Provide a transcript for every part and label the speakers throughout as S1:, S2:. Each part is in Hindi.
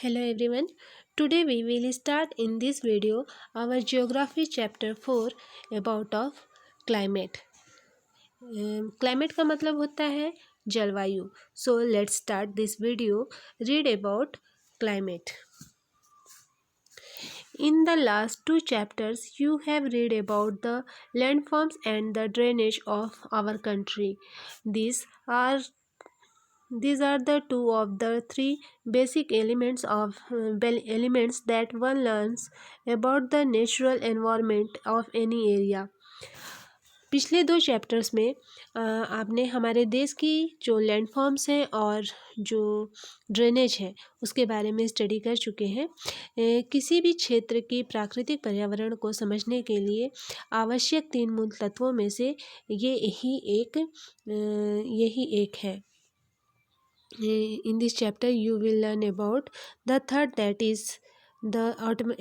S1: Hello everyone. Today we will start in this video our geography chapter 4 about of climate. Climate का मतलब होता है जलवायु. So let's start this video. Read about climate. In the last two chapters you have read about the landforms and the drainage of our country. These are the two of the three basic elements that one learns about the natural environment of any area. पिछले दो चैप्टर्स में आपने हमारे देश की जो लैंडफॉर्म्स हैं और जो ड्रेनेज है उसके बारे में स्टडी कर चुके हैं। किसी भी क्षेत्र की प्राकृतिक पर्यावरण को समझने के लिए आवश्यक तीन मूल तत्वों में से यही एक है। In this chapter you will learn about the third, that is the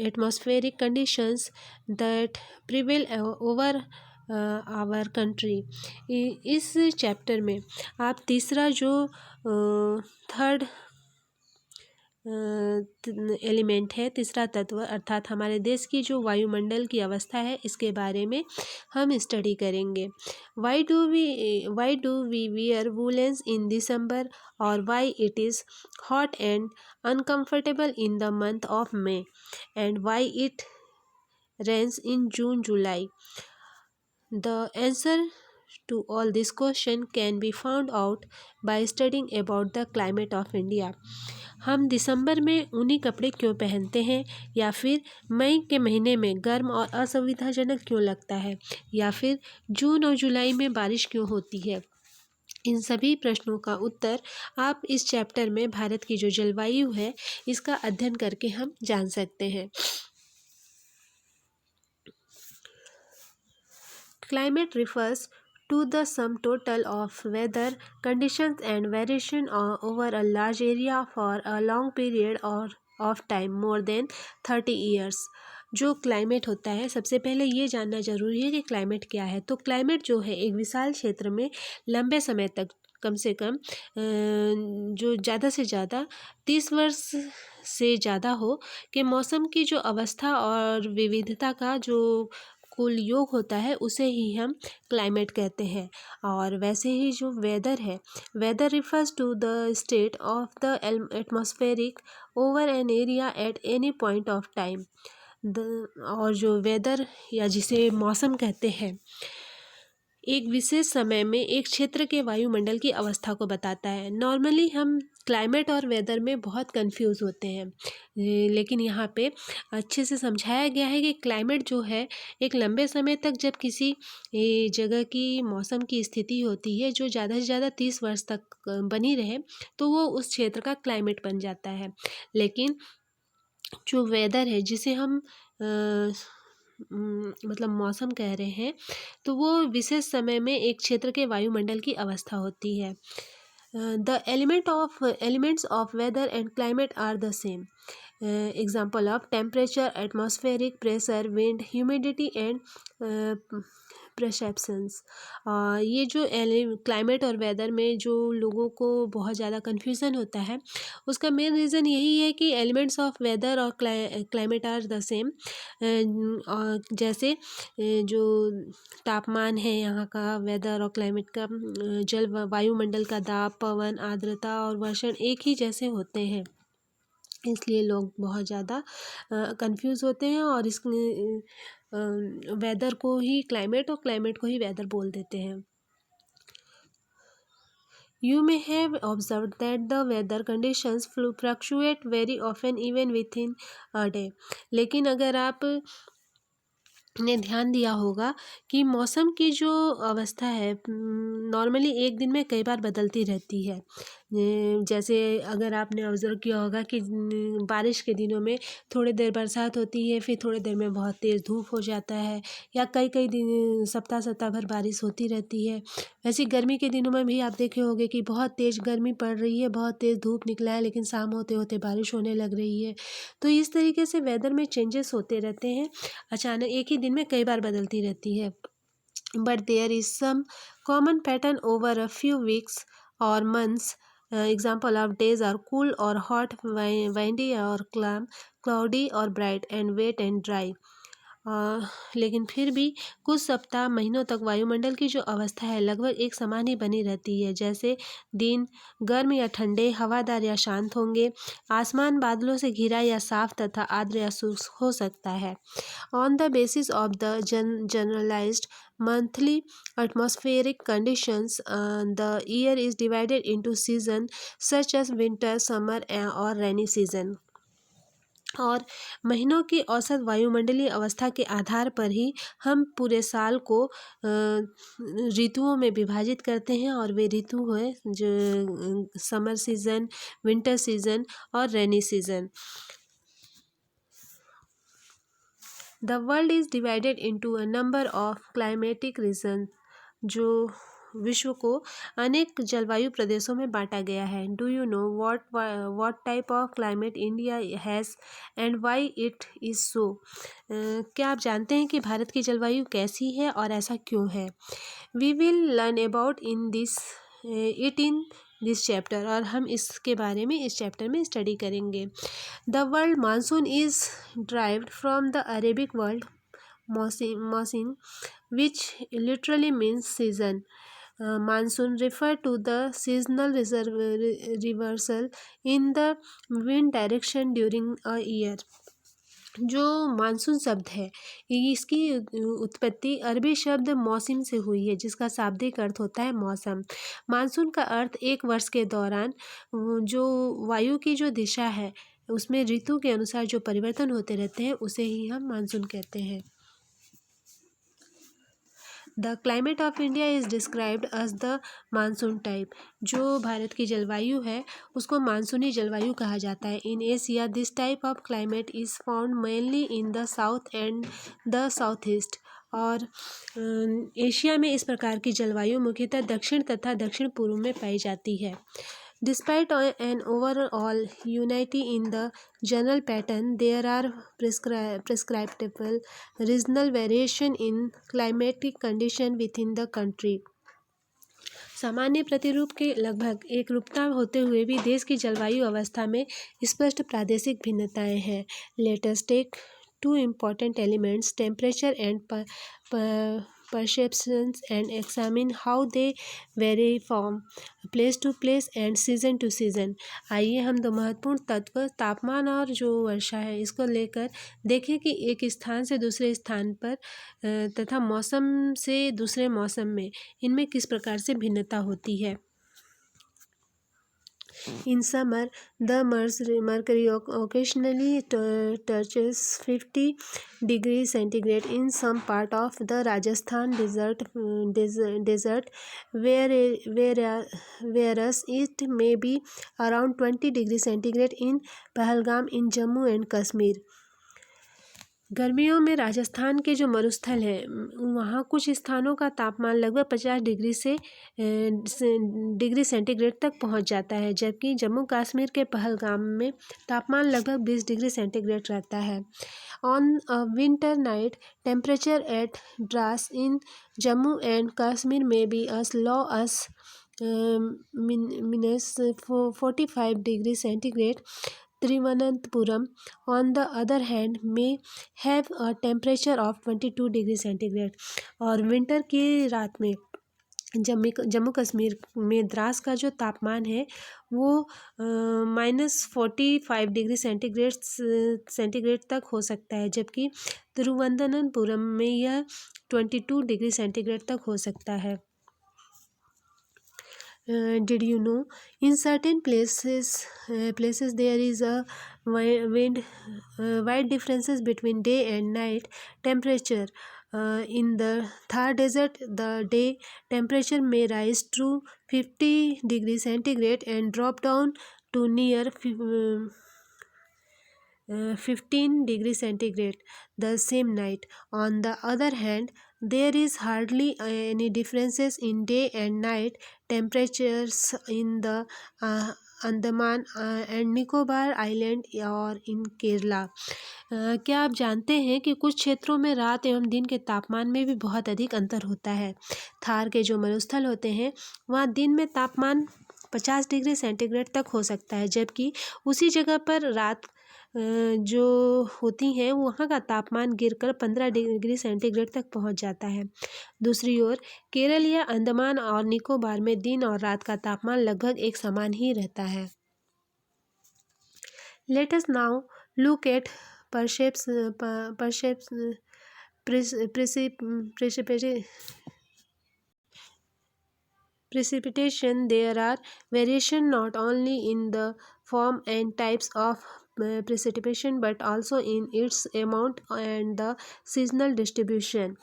S1: atmospheric conditions that prevail over our country. इस चैप्टर में आप तीसरा जो थर्ड एलिमेंट है, तीसरा तत्व अर्थात हमारे देश की जो वायुमंडल की अवस्था है इसके बारे में हम स्टडी करेंगे। Why do we wear woollens in December और why it is hot and uncomfortable in the month of May and why it rains in June July. The answer to all this question can be found out by studying about the climate of India. हम दिसंबर में ऊनी कपड़े क्यों पहनते हैं, या फिर मई के महीने में गर्म और असुविधाजनक क्यों लगता है, या फिर जून और जुलाई में बारिश क्यों होती है। इन सभी प्रश्नों का उत्तर आप इस चैप्टर में भारत की जो जलवायु है इसका अध्ययन करके हम जान सकते हैं। Climate refers to the sum total of weather conditions and variation over a large area for a long period of time more than 30 years. जो क्लाइमेट होता है, सबसे पहले ये जानना ज़रूरी है कि क्लाइमेट क्या है। तो क्लाइमेट जो है एक विशाल क्षेत्र में लंबे समय तक, कम से कम जो ज़्यादा से ज़्यादा 30 वर्ष से ज़्यादा हो कि मौसम की जो अवस्था और विविधता का जो कुल योग होता है उसे ही हम क्लाइमेट कहते हैं। और वैसे ही जो वेदर है, weather refers to the state of the atmospheric over an area at any point of time. और जो वेदर या जिसे मौसम कहते हैं एक विशेष समय में एक क्षेत्र के वायुमंडल की अवस्था को बताता है। नॉर्मली हम क्लाइमेट और वेदर में बहुत कंफ्यूज होते हैं, लेकिन यहाँ पे अच्छे से समझाया गया है कि क्लाइमेट जो है एक लंबे समय तक जब किसी जगह की मौसम की स्थिति होती है जो ज़्यादा से ज़्यादा 30 वर्ष तक बनी रहे तो वो उस क्षेत्र का क्लाइमेट बन जाता है। लेकिन जो वेदर है जिसे हम मतलब मौसम कह रहे हैं, तो वो विशेष समय में एक क्षेत्र के वायुमंडल की अवस्था होती है। The elements of weather and climate are the same. Example of temperature, atmospheric pressure, wind, humidity and perceptions. ये जो क्लाइमेट और वेदर में जो लोगों को बहुत ज़्यादा कन्फ्यूज़न होता है उसका मेन रीज़न यही है कि एलिमेंट्स ऑफ वेदर और क्लाइमेट आर द सेम। जैसे जो तापमान है यहाँ का, वेदर और क्लाइमेट का, वायुमंडल का दाब, पवन, आर्द्रता और वर्षण एक ही जैसे होते हैं, इसलिए लोग बहुत ज़्यादा कंफ्यूज होते हैं और इस वेदर को ही क्लाइमेट और क्लाइमेट को ही वेदर बोल देते हैं। You may have observed that the weather conditions fluctuate very often even within a day. लेकिन अगर आप ने ध्यान दिया होगा कि मौसम की जो अवस्था है नॉर्मली एक दिन में कई बार बदलती रहती है। जैसे अगर आपने ऑब्ज़र्व किया होगा कि बारिश के दिनों में थोड़ी देर बरसात होती है, फिर थोड़ी देर में बहुत तेज़ धूप हो जाता है, या कई दिन सप्ताह भर बारिश होती रहती है। वैसे गर्मी के दिनों में भी आप देखे होंगे कि बहुत तेज़ गर्मी पड़ रही है, बहुत तेज़ धूप निकला है, लेकिन शाम होते होते बारिश होने लग रही है। तो इस तरीके से वेदर में चेंजेस होते रहते हैं, अचानक एक ही दिन में कई बार बदलती रहती है। But there is some common pattern over a few weeks और months Example of days are cool or hot, windy or cloudy or bright, and wet and dry. लेकिन फिर भी कुछ सप्ताह महीनों तक वायुमंडल की जो अवस्था है लगभग एक समान ही बनी रहती है, जैसे दिन गर्म या ठंडे, हवादार या शांत होंगे। आसमान बादलों से घिरा या साफ तथा आर्द्र या शुष्क हो सकता है। On the basis of the generalised monthly atmospheric conditions, the year is divided into season such as winter, summer or rainy season. और महीनों की औसत वायुमंडलीय अवस्था के आधार पर ही हम पूरे साल को ऋतुओं में विभाजित करते हैं, और वे ऋतु हैं जो समर सीज़न, विंटर सीज़न और rainy season. The world is divided into a number of climatic reason, जो विश्व को अनेक जलवायु प्रदेशों में बांटा गया है। Do you know what type of climate India has and why it is so? क्या आप जानते हैं कि भारत की जलवायु कैसी है और ऐसा क्यों है? We will learn about in this chapter, और हम इसके बारे में इस चैप्टर में स्टडी करेंगे। The word monsoon is derived from the Arabic word मौसिम, which literally means season. Monsoon refer to the seasonal reversal in the wind direction during a year. जो मानसून शब्द है, इसकी उत्पत्ति अरबी शब्द मौसम से हुई है, जिसका शाब्दिक अर्थ होता है मौसम। मानसून का अर्थ एक वर्ष के दौरान जो वायु की जो दिशा है उसमें ऋतु के अनुसार जो परिवर्तन होते रहते हैं उसे ही हम मानसून कहते हैं। The climate of India is described as the monsoon type, जो भारत की जलवायु है उसको मानसूनी जलवायु कहा जाता है। In Asia this type of climate is found mainly in the south and the south east, और एशिया में इस प्रकार की जलवायु मुख्यतः दक्षिण तथा दक्षिण पूर्व में पाई जाती है। Despite an overall unity in the general pattern, there are prescribable regional variation in climatic condition within the country. सामान्य प्रतिरूप के लगभग एक रूपता होते हुए भी देश की जलवायु अवस्था में स्पष्ट प्रादेशिक भिन्नताएं हैं। Let us take two important elements, temperature and perceptions, and examine how they vary from place to place and season to season. आइए हम दो महत्वपूर्ण तत्व तापमान और जो वर्षा है इसको लेकर देखें कि एक स्थान से दूसरे स्थान पर तथा मौसम से दूसरे मौसम में इनमें किस प्रकार से भिन्नता होती है। In summer, the mercury occasionally touches 50 degrees centigrade in some part of the Rajasthan desert, whereas it may be around 20 degrees centigrade in Pahalgam in Jammu and Kashmir. गर्मियों में राजस्थान के जो मरुस्थल है वहाँ कुछ स्थानों का तापमान लगभग 50 डिग्री सेंटीग्रेड तक पहुँच जाता है, जबकि जम्मू कश्मीर के पहलगाम में तापमान लगभग 20 डिग्री सेंटीग्रेड रहता है। On a winter night temperature at draws in Jammu and Kashmir में B as low as -45 degree centigrade. Thiruvananthapuram, on the other hand, may have a temperature of 22 degree centigrade. और विंटर की रात में जम्मू कश्मीर में द्रास का जो तापमान है वो -45 डिग्री सेंटीग्रेड तक हो सकता है, जबकि तिरुवनंतपुरम में यह 22 डिग्री सेंटीग्रेड तक हो सकता है। Did you know in certain places there is a wide differences between day and night temperature. In the Thar desert, the day temperature may rise to 50 degrees centigrade and drop down to near 15 degrees centigrade the same night. On the other hand, there is hardly any differences in day and night temperatures in the Andaman and Nicobar island और इन केरला। क्या आप जानते हैं कि कुछ क्षेत्रों में रात एवं दिन के तापमान में भी बहुत अधिक अंतर होता है। थार के जो मरुस्थल होते हैं वहाँ दिन में तापमान 50 डिग्री सेंटीग्रेड तक हो सकता है, जबकि उसी जगह पर रात जो होती हैं वहाँ का तापमान गिरकर 15 डिग्री सेंटीग्रेड तक पहुँच जाता है। दूसरी ओर केरल या अंडमान और निकोबार में दिन और रात का तापमान लगभग एक समान ही रहता है। Let us now look at precipitation. There are variation not only in the form and types of precipitation but also in its amount and the seasonal distribution.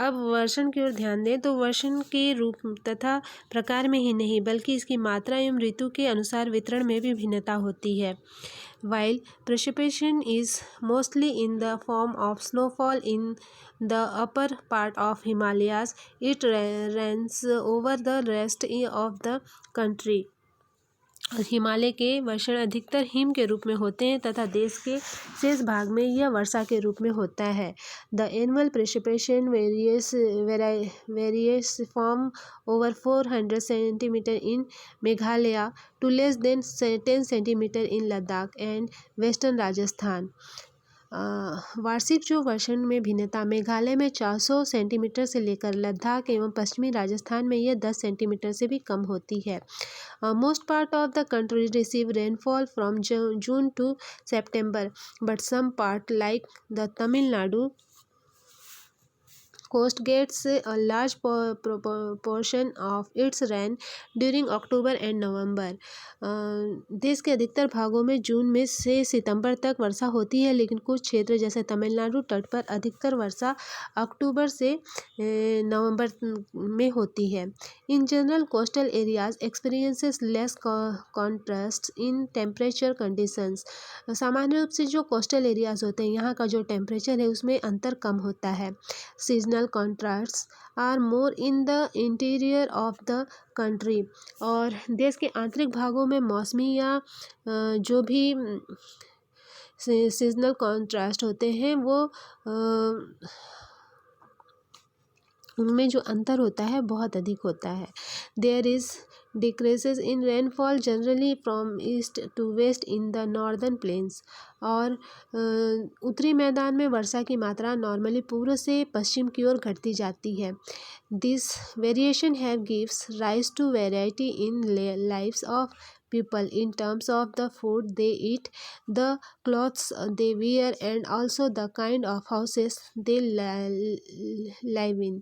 S1: अब वर्षण की ओर ध्यान दें तो वर्षण के रूप तथा प्रकार में ही नहीं बल्कि इसकी मात्रा एवं ऋतु के अनुसार वितरण में भी भिन्नता होती है। While precipitation is mostly in the form of snowfall in the upper part of Himalayas, it rains over the rest of the country. Himalaya के वर्षण अधिकतर हिम के रूप में होते हैं तथा देश के शेष भाग में यह वर्षा के रूप में होता है। The annual precipitation varies from over 400 centimetre in Meghalaya to less than 10 centimetre in Ladakh and western Rajasthan. वार्षिक जो वर्षण में भिन्नता मेघालय में 400 सेंटीमीटर से लेकर लद्दाख एवं पश्चिमी राजस्थान में यह 10 सेंटीमीटर से भी कम होती है। Most part of the country receive rainfall from June to September, but some part like the Tamil Nadu coast gets a large portion of its rain during October and November. देश के अधिकतर भागों में जून में से सितंबर तक वर्षा होती है, लेकिन कुछ क्षेत्र जैसे तमिलनाडु तट पर अधिकतर वर्षा अक्टूबर से नवंबर में होती है। In general coastal areas experiences less contrast in temperature conditions. सामान्य रूप से जो कोस्टल एरियाज होते हैं यहाँ का जो टेम्परेचर है उसमें अंतर कम होता है। Seasonal contrasts are more in the interior of the country। और देश के आंतरिक भागों में मौसमी या जो भी सीजनल कॉन्ट्रास्ट होते हैं वो उनमें जो अंतर होता है बहुत अधिक होता है। There is decreases in rainfall generally from east to west in the northern plains. और उत्तरी मैदान में वर्षा की मात्रा नॉर्मली पूर्व से पश्चिम की ओर घटती जाती है। This variation have gives rise to variety in lives of people in terms of the food they eat, the clothes they wear, and also the kind of houses they live in।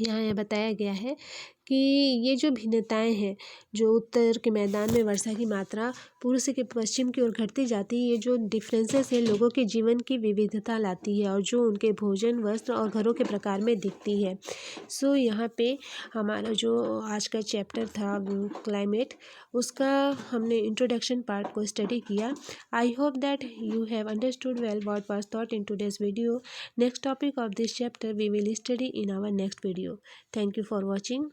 S1: यहाँ यह बताया गया है कि ये जो भिन्नताएं हैं जो उत्तर के मैदान में वर्षा की मात्रा पूर्व से पश्चिम की ओर घटती जाती है, ये जो डिफरेंसेस है लोगों के जीवन की विविधता लाती है और जो उनके भोजन वस्त्र और घरों के प्रकार में दिखती है। सो यहाँ पे हमारा जो आज का चैप्टर था क्लाइमेट, उसका हमने इंट्रोडक्शन पार्ट को स्टडी किया। I hope that you have understood well what was thought in today's video. Next topic of this chapter we will study in our next video. Thank you for watching.